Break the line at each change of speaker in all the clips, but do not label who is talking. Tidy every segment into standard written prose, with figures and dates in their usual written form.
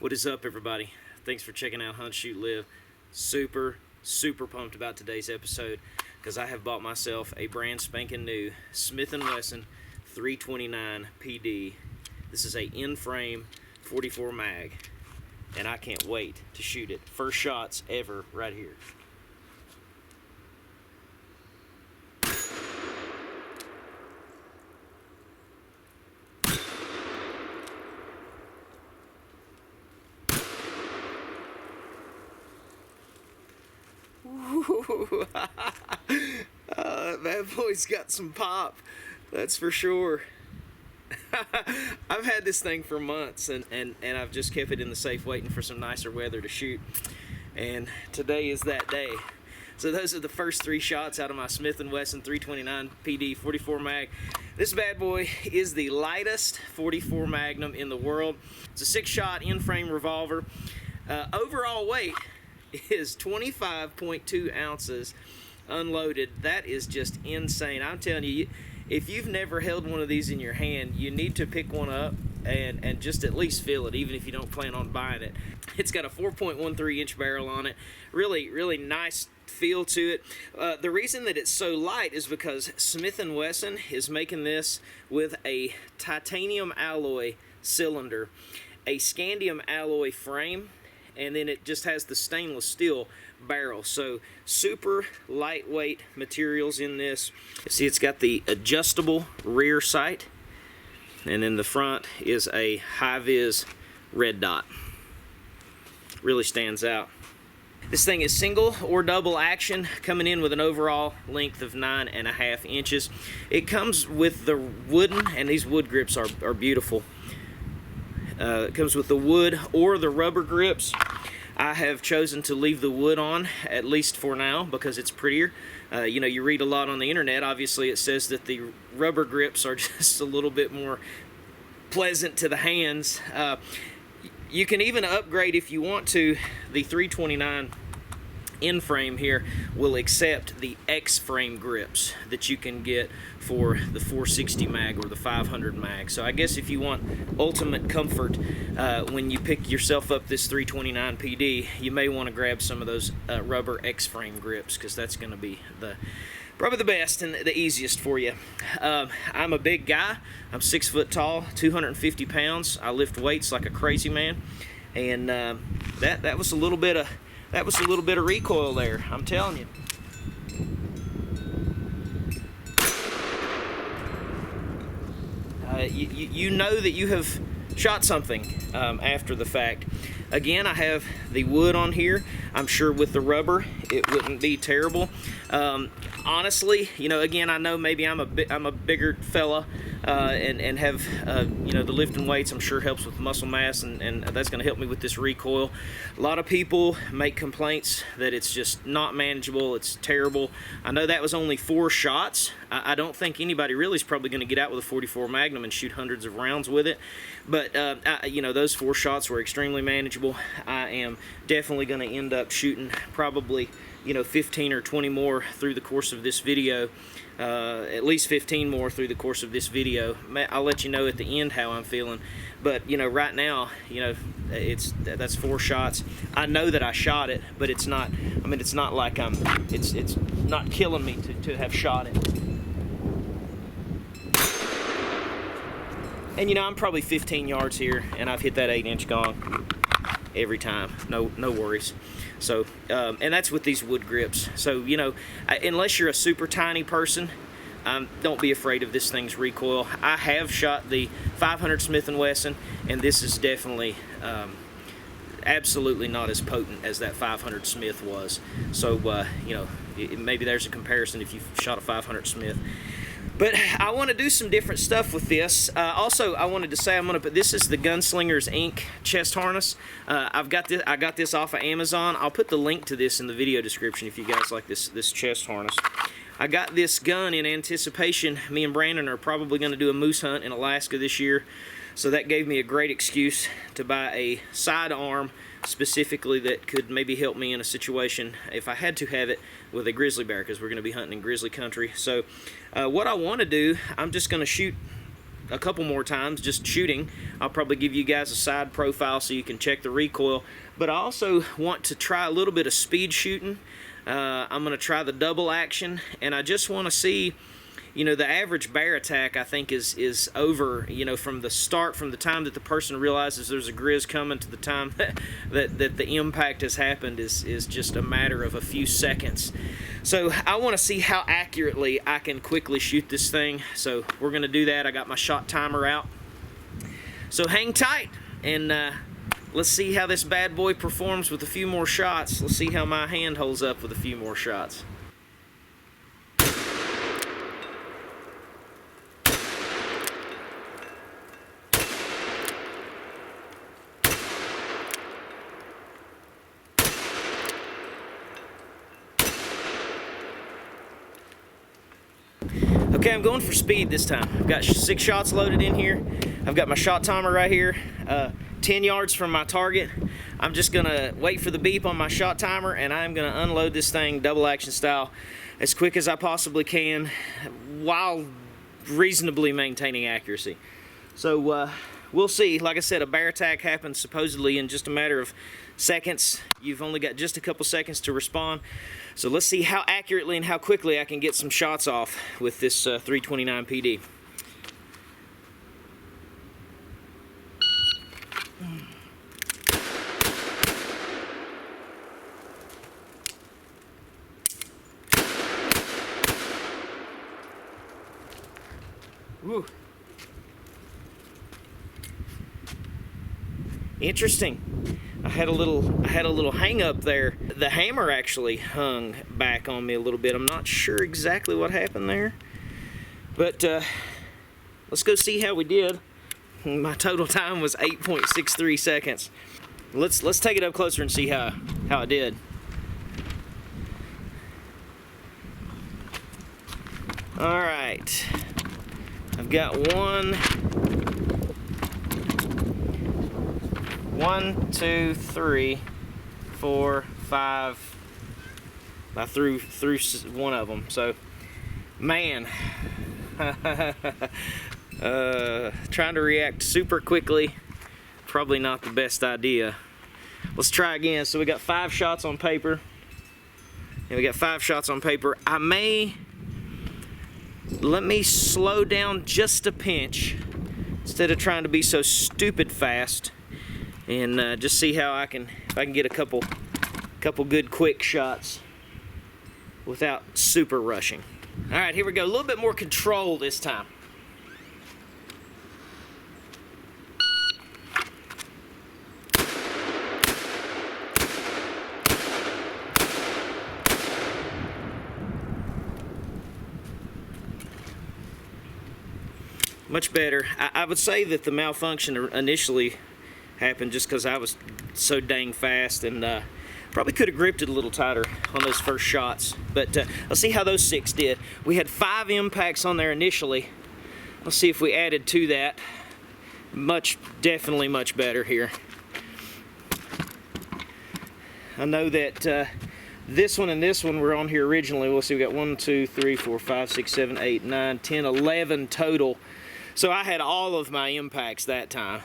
What is up, everybody? Thanks for checking out Hunt, Shoot, Live. Super pumped about today's episode because I have bought myself a brand spanking new Smith and Wesson 329 PD. This is a in-frame 44 mag, and I can't wait to shoot it. First shots ever right here. That bad boy's got some pop, that's for sure. I've had this thing for months, and I've just kept it in the safe waiting for some nicer weather to shoot, and today is that day. So those are the first three shots out of my Smith and Wesson 329 PD 44 mag. This bad boy is the lightest 44 Magnum in the world. It's a 6-shot in-frame revolver. Overall weight is 25.2 ounces unloaded. That is just insane. I'm telling you, if you've never held one of these in your hand, you need to pick one up and just at least feel it, even if you don't plan on buying it. It's got a 4.13 inch barrel on it. Really nice feel to it. The reason that it's so light is because Smith and Wesson is making this with a titanium alloy cylinder, a scandium alloy frame, and then it just has the stainless steel barrel. So super lightweight materials in this. See, it's got the adjustable rear sight, and then the front is a high-vis red dot. Really stands out. This thing is single or double action, coming in with an overall length of 9.5 inches. It comes with the wooden, and these wood grips are beautiful. It comes with the wood or the rubber grips. I have chosen to leave the wood on, at least for now, because it's prettier. You know, you read a lot on the internet. Obviously, it says that the rubber grips are just a little bit more pleasant to the hands. You can even upgrade if you want to. The 329 in-frame here will accept the X-frame grips that you can get for the 460 mag or the 500 mag. So I guess if you want ultimate comfort when you pick yourself up this 329 PD, you may want to grab some of those rubber X-frame grips, because that's going to be probably the best and the easiest for you. I'm a big guy. I'm 6 foot tall, 250 pounds. I lift weights like a crazy man, and that was a little bit of recoil there, I'm telling you. You know that you have shot something after the fact. Again, I have the wood on here. I'm sure with the rubber it wouldn't be terrible. Honestly, you know, again, I know maybe I'm a bigger fella and have you know, the lifting weights I'm sure helps with muscle mass, and that's going to help me with this recoil. A lot of people make complaints that it's just not manageable, it's terrible. I know that was only 4 shots. I don't think anybody really is probably going to get out with a 44 Magnum and shoot hundreds of rounds with it, but you know, those 4 shots were extremely manageable. I am definitely going to end up shooting probably, you know, 15 or 20 more through the course of this video. At least 15 more through the course of this video. I'll let you know at the end how I'm feeling, but you know, right now, you know, that's 4 shots. I know that I shot it, but it's not, I mean, it's not like it's not killing me to have shot it. And you know, I'm probably 15 yards here, and I've hit that 8-inch gong every time. No worries. So, and that's with these wood grips. So, you know, unless you're a super tiny person, don't be afraid of this thing's recoil. I have shot the 500 Smith and Wesson, and this is definitely absolutely not as potent as that 500 Smith was. So, you know, maybe there's a comparison if you've shot a 500 Smith. But I want to do some different stuff with this. Also, I wanted to say this is the Gunslingers Inc. chest harness. I got this off of Amazon. I'll put the link to this in the video description if you guys like this chest harness. I got this gun in anticipation. Me and Brandon are probably going to do a moose hunt in Alaska this year, so that gave me a great excuse to buy a sidearm specifically that could maybe help me in a situation if I had to have it with a grizzly bear, because we're going to be hunting in grizzly country. So what I want to do, I'm just going to shoot a couple more times just shooting. I'll probably give you guys a side profile so you can check the recoil. But I also want to try a little bit of speed shooting. I'm going to try the double action, and I just want to see, you know, the average bear attack I think is over, you know, from the start, from the time that the person realizes there's a grizz coming to the time that the impact has happened is just a matter of a few seconds. So I want to see how accurately I can quickly shoot this thing. So we're going to do that. I got my shot timer out. So hang tight, and let's see how this bad boy performs with a few more shots. Let's see how my hand holds up with a few more shots. Okay, I'm going for speed this time. I've got 6 shots loaded in here. I've got my shot timer right here, 10 yards from my target. I'm just gonna wait for the beep on my shot timer, and I'm gonna unload this thing double action style as quick as I possibly can while reasonably maintaining accuracy. So we'll see. Like I said, a bear attack happens supposedly in just a matter of seconds. You've only got just a couple seconds to respond. So let's see how accurately and how quickly I can get some shots off with this 329 PD. Woo. Interesting. I had a little hang up there. The hammer actually hung back on me a little bit. I'm not sure exactly what happened there, but let's go see how we did. My total time was 8.63 seconds. Let's take it up closer and see how I did. All right, I've got one, 2, 3, 4, 5. I threw one of them. So, man, trying to react super quickly, probably not the best idea. Let's try again. So we got 5 shots on paper. And we got 5 shots on paper. Let me slow down just a pinch instead of trying to be so stupid fast, and just see how if I can get a couple good quick shots without super rushing. All right, here we go. A little bit more control this time. Much better. I would say that the malfunction initially happened just because I was so dang fast, and probably could have gripped it a little tighter on those first shots. But let's see how those 6 did. We had 5 impacts on there initially. Let's see if we added to that. Definitely much better here. I know that this one and this one were on here originally. We'll see, we got 1, 2, 3, 4, 5, 6, 7, 8, 9, 10, 11 total. So I had all of my impacts that time,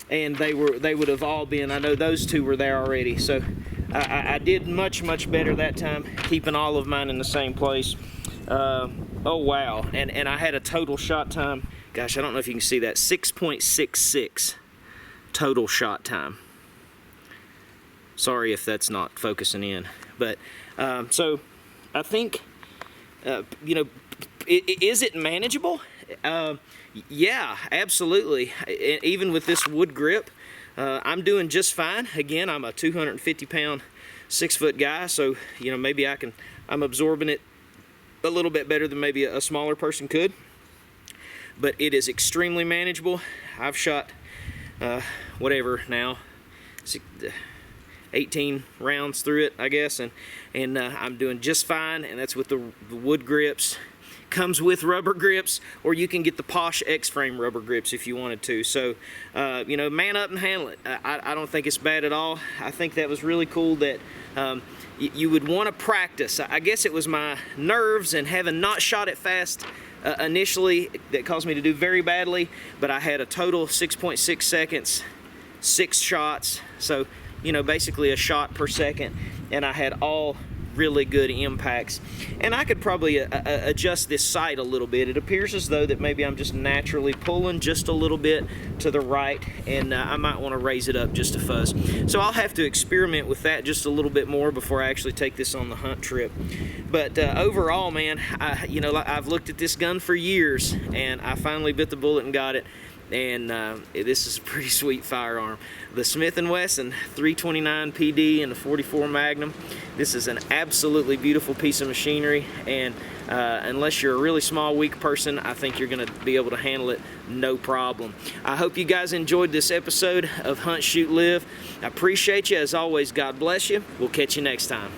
and they would have all been, I know those 2 were there already. So I did much better that time, keeping all of mine in the same place. Oh wow, and I had a total shot time, gosh, I don't know if you can see that, 6.66 total shot time. Sorry if that's not focusing in, but so I think you know, is it manageable? Yeah, absolutely. Even with this wood grip, I'm doing just fine. Again, I'm a 250-pound, 6-foot guy, so you know, maybe I'm absorbing it a little bit better than maybe a smaller person could. But it is extremely manageable. I've shot whatever now, 18 rounds through it, I guess, and I'm doing just fine. And that's with the wood grips. Comes with rubber grips, or you can get the Posh X-Frame rubber grips if you wanted to. So, you know, man up and handle it. I don't think it's bad at all. I think that was really cool that you would want to practice. I guess it was my nerves and having not shot it fast initially that caused me to do very badly, but I had a total 6.6 seconds, 6 shots, so basically a shot per second, and I had all really good impacts. And I could probably adjust this sight a little bit. It appears as though that maybe I'm just naturally pulling just a little bit to the right, and I might want to raise it up just a fuzz. So I'll have to experiment with that just a little bit more before I actually take this on the hunt trip. But overall, man, I've looked at this gun for years, and I finally bit the bullet and got it. And this is a pretty sweet firearm. The Smith and Wesson 329 PD and the 44 Magnum. This is an absolutely beautiful piece of machinery, and unless you're a really small, weak person, I think you're going to be able to handle it no problem. I hope you guys enjoyed this episode of Hunt, Shoot, Live. I appreciate you. As always, God bless you. We'll catch you next time.